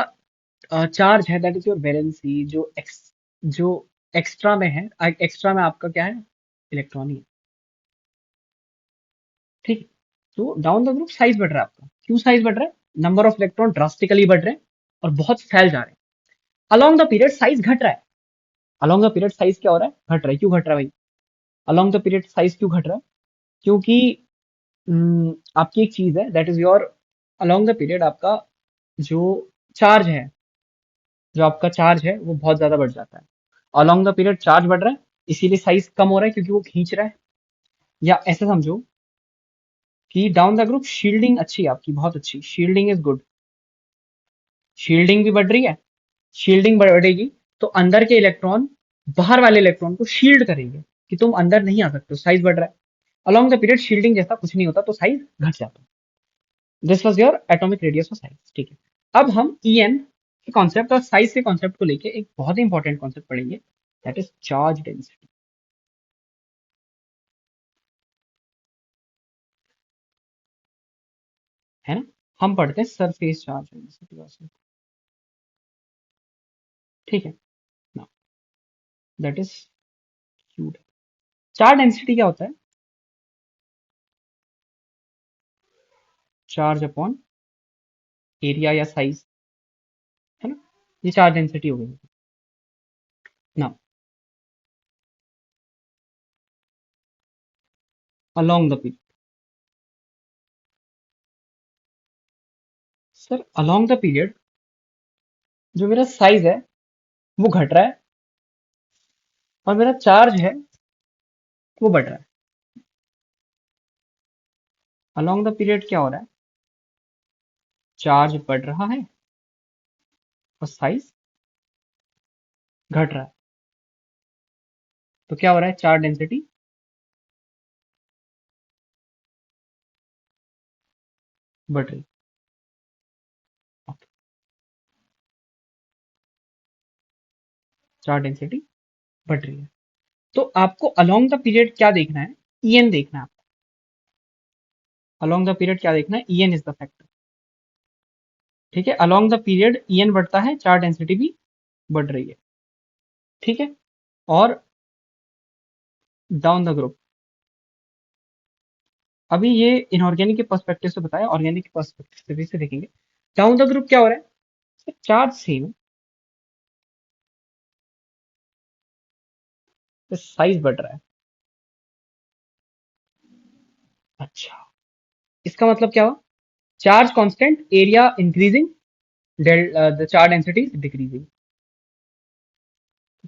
चार्ज है दैट इज योर वैलेंसी, जो एक्स्ट्रा में है, एक्स्ट्रा में आपका क्या है, इलेक्ट्रॉन ही है। ठीक है, तो डाउन द ग्रुप साइज बढ़ रहा है आपका, क्यों साइज बढ़ रहा है, नंबर ऑफ इलेक्ट्रॉन ड्रास्टिकली बढ़ रहे हैं और बहुत फैल जा रहे हैं। अलोंग द पीरियड साइज घट रहा है, अलोंग द पीरियड साइज क्या हो रहा है, घट रहा है। क्यों घट रहा है भाई, अलोंग द पीरियड साइज क्यों घट रहा है, क्योंकि आपकी एक चीज है that is your, along the period आपका जो चार्ज है, जो आपका चार्ज है वो बहुत ज्यादा बढ़ जाता है। अलोंग द पीरियड चार्ज बढ़ रहा है, इसीलिए साइज कम हो रहा है, क्योंकि वो खींच रहा है। या ऐसे समझो कि डाउन द ग्रुप शील्डिंग अच्छी है आपकी, बहुत अच्छी, शील्डिंग इज गुड, शील्डिंग भी बढ़ रही है। शील्डिंग बढ़ेगी तो अंदर के इलेक्ट्रॉन बाहर वाले इलेक्ट्रॉन को शील्ड करेंगे कि तुम अंदर नहीं आ सकते हो, साइज बढ़ रहा है। अलोंग द पीरियड शील्डिंग जैसा कुछ नहीं होता, तो साइज घट जाता है। This was your atomic radius of size. ठीक है, अब हम ईएन के कॉन्सेप्ट और साइज के कॉन्सेप्ट को लेके एक बहुत ही इंपॉर्टेंट कॉन्सेप्ट पढ़ेंगे, दैट इज चार्ज डेंसिटी। है ना, हम पढ़ते हैं सरफेस चार्ज डेंसिटी वैसे। ठीक है ना, that is cued. Charge density क्या होता है, चार्ज अपॉन एरिया या साइज, है ना, ये चार्ज डेंसिटी हो गई ना। Along the period, sir along the period जो मेरा साइज है वो घट रहा है, और मेरा चार्ज है वो बढ़ रहा है। अलोंग द पीरियड क्या हो रहा है, चार्ज बढ़ रहा है और साइज घट रहा है। तो क्या हो रहा है, चार्ज डेंसिटी बढ़ रही है। चार्ज डेंसिटी बढ़ रही है। तो आपको अलोंग द पीरियड क्या देखना है, ईएन देखना है आपको। अलोंग द पीरियड क्या देखना है, ईएन इज द फैक्टर। ठीक है, अलोंग द पीरियड ईएन बढ़ता है, चार्ज डेंसिटी भी बढ़ रही है। ठीक है, और डाउन द ग्रुप, अभी ये इनऑर्गेनिक के पर्सपेक्टिव से बताया, ऑर्गेनिक के पर्सपेक्टिव से देखेंगे। डाउन द ग्रुप क्या हो रहा है, चार्ज सेम है, तो साइज बढ़ रहा है। अच्छा, इसका मतलब क्या हुआ, charge constant, area increasing, the charge density decreasing.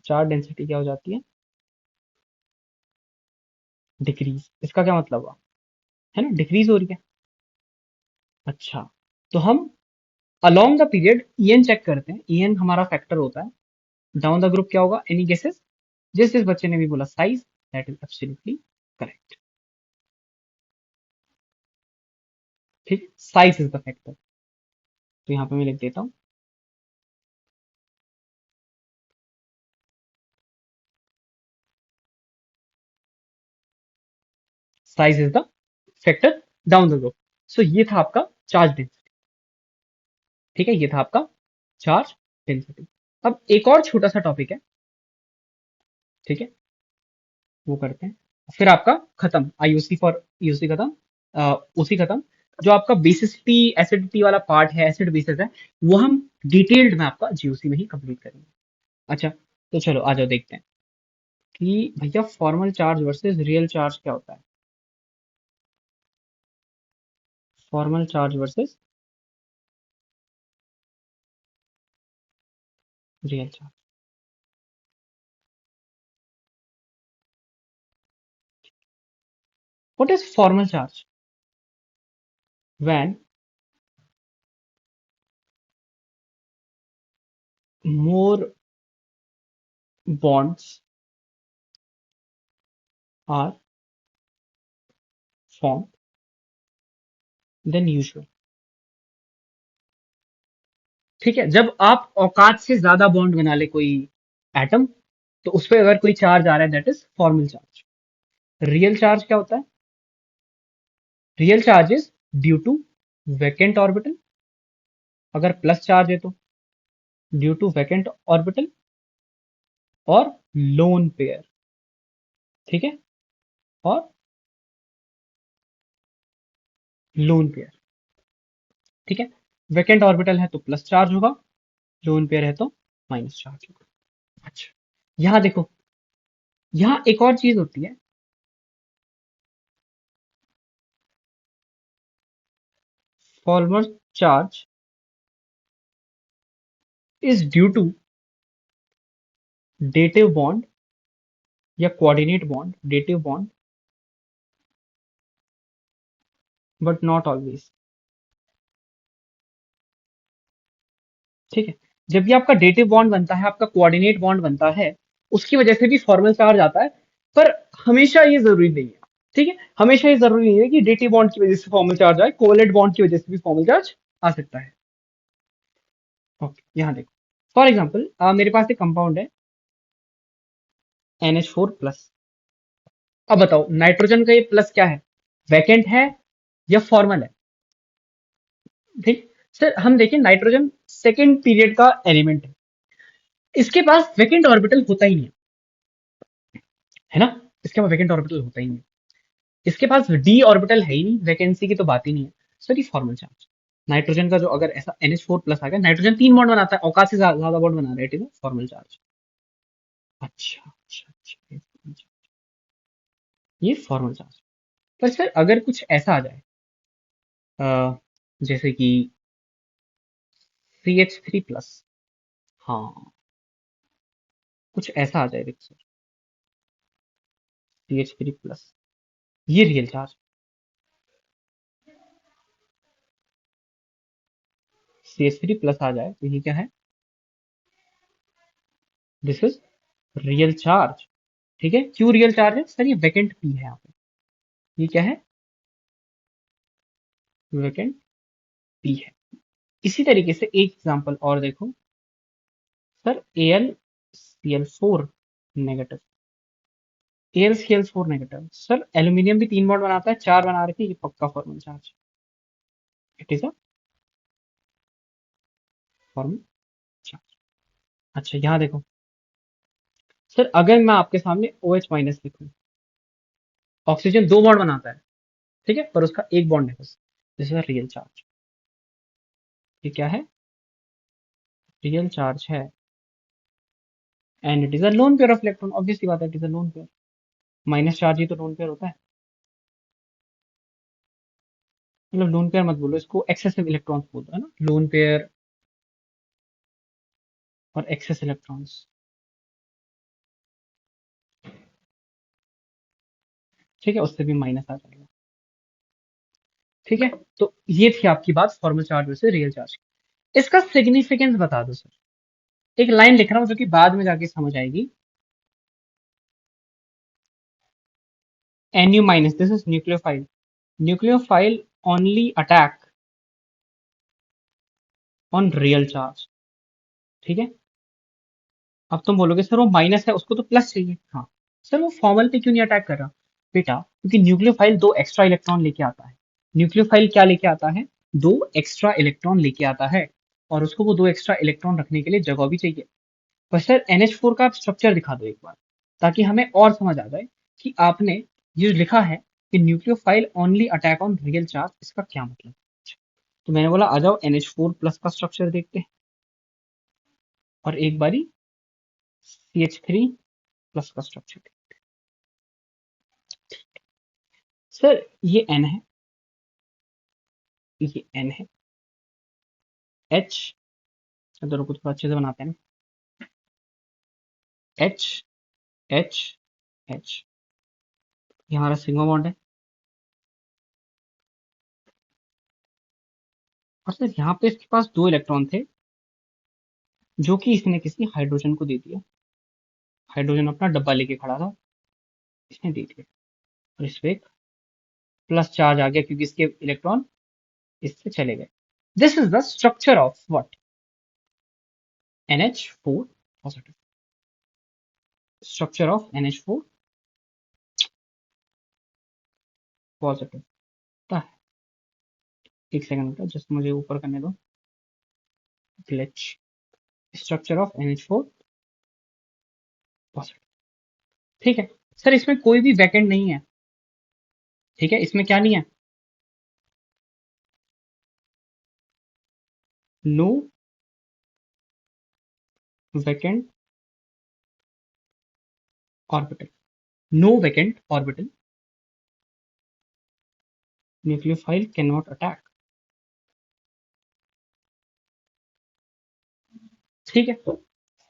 Charge density क्या हो जाती है, डिक्रीज। इसका क्या मतलब हुआ, है ना, डिक्रीज हो रही है। अच्छा, तो हम along the period EN check करते हैं, ईएन हमारा फैक्टर होता है। डाउन द ग्रुप क्या होगा, एनी गेसेस, जिस बच्चे ने भी बोला size, that is absolutely correct. ठीक, साइज इज द फैक्टर। तो यहाँ पे मैं लिख देता हूँ, size is the factor down the group. So ये था आपका चार्ज डेंसिटी। ठीक है, ये था आपका चार्ज डेंसिटी। अब एक और छोटा सा टॉपिक है, ठीक है, वो करते हैं, फिर आपका खत्म, आईयूसी फॉर यूसी खत्म, उसी खत्म। जो आपका बेसिसिटी एसिडिटी वाला पार्ट है, एसिड बेसिस है, वो हम डिटेल्ड में आपका जीओसी में ही कंप्लीट करेंगे। अच्छा, तो चलो आ जाओ देखते हैं कि भैया formal charge versus real charge क्या होता है। Formal charge versus real charge. What is formal charge, when more bonds are formed than usual। ठीक है, जब आप औकात से ज्यादा बॉन्ड बना ले कोई एटम, तो उस पर अगर कोई चार्ज आ रहा है, that is formal charge. Real charge क्या होता है? Real charge is due to vacant orbital, अगर प्लस चार्ज है तो ड्यू टू वैकेंट ऑर्बिटल और लोन पेयर। ठीक है, और लोन पेयर। ठीक है, वैकेंट ऑर्बिटल है तो प्लस चार्ज होगा, लोन पेयर है तो माइनस चार्ज होगा। अच्छा, यहां देखो, यहां एक और चीज होती है। Formal charge is due to dative bond या coordinate bond, dative bond but not always. ठीक है, जब भी आपका डेटिव बॉन्ड बनता है, आपका कोऑर्डिनेट बॉन्ड बनता है, उसकी वजह से भी फॉर्मल चार्ज आता है, पर हमेशा ये जरूरी नहीं है। ठीक है, हमेशा ये जरूरी नहीं है कि डेटिव बॉन्ड की वजह से फॉर्मल चार्ज आए, कोवलेंट बॉन्ड की वजह से भी फॉर्मल चार्ज आ सकता है। ओके, यहाँ देखो, फॉर एग्जाम्पल मेरे पास एक कंपाउंड है NH4+। अब बताओ नाइट्रोजन का ये प्लस क्या है, वैकेंट है या फॉर्मल है? ठीक सर, हम देखें नाइट्रोजन सेकेंड पीरियड का एलिमेंट है, इसके पास वैकेंट ऑर्बिटल होता ही नहीं है ना, इसके पास वैकेंट ऑर्बिटल होता ही नहीं है, इसके पास डी ऑर्बिटल है ही नहीं, वैकेंसी की तो बात ही नहीं है। सर ये फॉर्मल चार्ज, नाइट्रोजन का जो अगर ऐसा NH4+ आ गया, नाइट्रोजन 3 बॉन्ड बनाता है, औकात से ज्यादा बॉन्ड बना रहा है, ठीक है, फॉर्मल चार्ज। अच्छा अच्छा अच्छा, ये फॉर्मल चार्ज। पर सर अगर कुछ ऐसा आ जाए, जैसे कि CH3+, हाँ, कुछ ऐसा आ जाए, देखो सर, CH3+, ये रियल चार्ज। CH3+ आ जाए तो ये क्या है? This is real charge. ठीक है, क्यों रियल चार्ज है सर? ये वैकेंट पी है यहाँ पे, ये क्या है? वैकेंट पी है। इसी तरीके से एक एग्जांपल और देखो sir, AlCl4 negative, AlCl4 negative. Sir aluminium भी 3 बॉन्ड बनाता है, 4 बना रही थी, ये पक्का formal charge, it is a formal charge. अच्छा यहाँ देखो सर, अगर मैं आपके सामने OH- लिखूं, ऑक्सीजन 2 बॉन्ड बनाता है, ठीक है, पर उसका एक बॉन्ड है बस, this is a real charge. ये क्या है? रियल चार्ज है, and it is a lone pair of electron, obviously बात है, it is a lone pair. Minus charge ही तो लोन पेयर होता है, मतलब लोन पेयर मत बोलो इसको, एक्सेसिव इलेक्ट्रॉन्स बोलते हैं ना, लोन पेयर और एक्सेस इलेक्ट्रॉन्स। ठीक है, उससे भी माइनस आ जाएगा। ठीक है, तो ये थी आपकी बात formal charge versus real charge. इसका सिग्निफिकेंस बता दो सर, एक लाइन लिख रहा हूं जो कि बाद में जाके समझ आएगी। Nu-, this is nucleophile, nucleophile only attack on real charge. ठीक है, अब तुम बोलोगे सर वो माइनस है, उसको तो प्लस चाहिए। हाँ सर, वो फॉर्मल पे क्यों नहीं अटैक कर रहा? बेटा क्योंकि न्यूक्लियोफाइल 2 एक्स्ट्रा इलेक्ट्रॉन लेके आता है। न्यूक्लियोफाइल क्या लेके आता है? 2 एक्स्ट्रा इलेक्ट्रॉन लेके आता है, और उसको वो 2 एक्स्ट्रा इलेक्ट्रॉन रखने के लिए जगह भी चाहिए। पर सर NH4 का स्ट्रक्चर दिखा दो एक बार, ताकि हमें और समझ आ जाए कि आपने ये जो लिखा है कि nucleophile only attack on real charge, इसका क्या मतलब है? तो मैंने बोला आ जाओ NH4+ का स्ट्रक्चर देखते हैं, और एक बारी CH3+ का स्ट्रक्चर। सर ये N है, ये N है, H, दोनों को थोड़ा अच्छे से बनाते हैं ना, H H H, ये हमारा सिग्मा बॉन्ड है, और सर यहाँ पे इसके पास दो इलेक्ट्रॉन थे जो कि इसने किसी हाइड्रोजन को दे दिया। हाइड्रोजन अपना डब्बा लेके खड़ा था, इसने दे दिया, और इस पे एक प्लस चार्ज आ गया क्योंकि इसके इलेक्ट्रॉन इससे चले गए। This is the structure of what? NH4 positive. Structure of NH4 positive. एक सेकंड बेटा, जस्ट मुझे ऊपर करने दो। Glitch. Structure of NH4 positive. ठीक है सर, इसमें कोई भी वैकेंट नहीं है। ठीक है, इसमें क्या नहीं है? No vacant orbital. No vacant orbital. Nucleophile can not attack. ठीक है, तो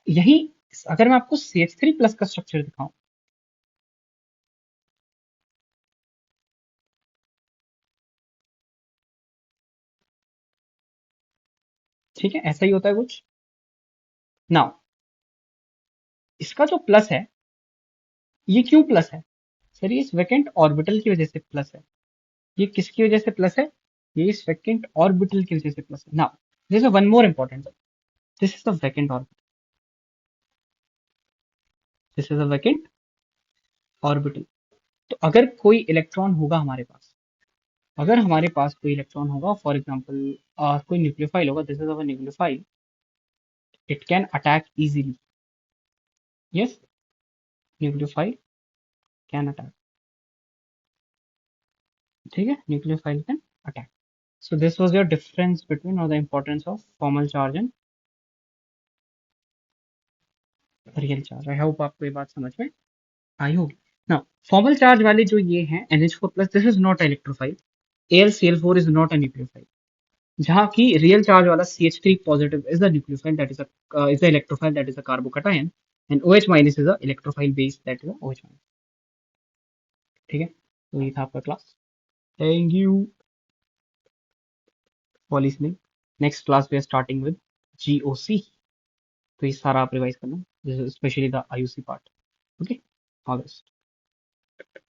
यही, अगर मैं आपको CH3 प्लस का स्ट्रक्चर दिखाऊं, ठीक है, ऐसा ही होता है कुछ। नाउ इसका जो प्लस है, ये क्यों प्लस है? सर ये इस वैकेंट ऑर्बिटल की वजह से प्लस है। ये किसकी वजह से प्लस है? ये इस वैकेंट ऑर्बिटल की वजह से प्लस है। Now this is one more important. This is the vacant orbital. This is a vacant orbital. तो अगर कोई इलेक्ट्रॉन होगा हमारे पास, अगर हमारे पास कोई इलेक्ट्रॉन होगा, फॉर एग्जाम्पल कोई न्यूक्लियोफाइल होगा, this is our nucleophile, it can attack easily. Yes, nucleophile can attack. ठीक है, nucleophile can attack. So this was your difference between और the importance of formal charge and real charge. I hope आपको ये बात समझ में आई होगी। नाउ फॉर्मल चार्ज वाले जो ये हैं NH4 plus, this is not electrophile. AlCl4 is not a nucleophile. जहाँ की रियल चार्ज वाला CH3 positive is the nucleophile that is the electrophile that is a carbocation, and OH minus is the electrophile base that is a OH minus। ठीक है, तो ये था आपका class. Thank you for listening. Next class we are starting with GOC। तो ये सारा आप रिवाइज करना, specially the IUC part. Okay, all best.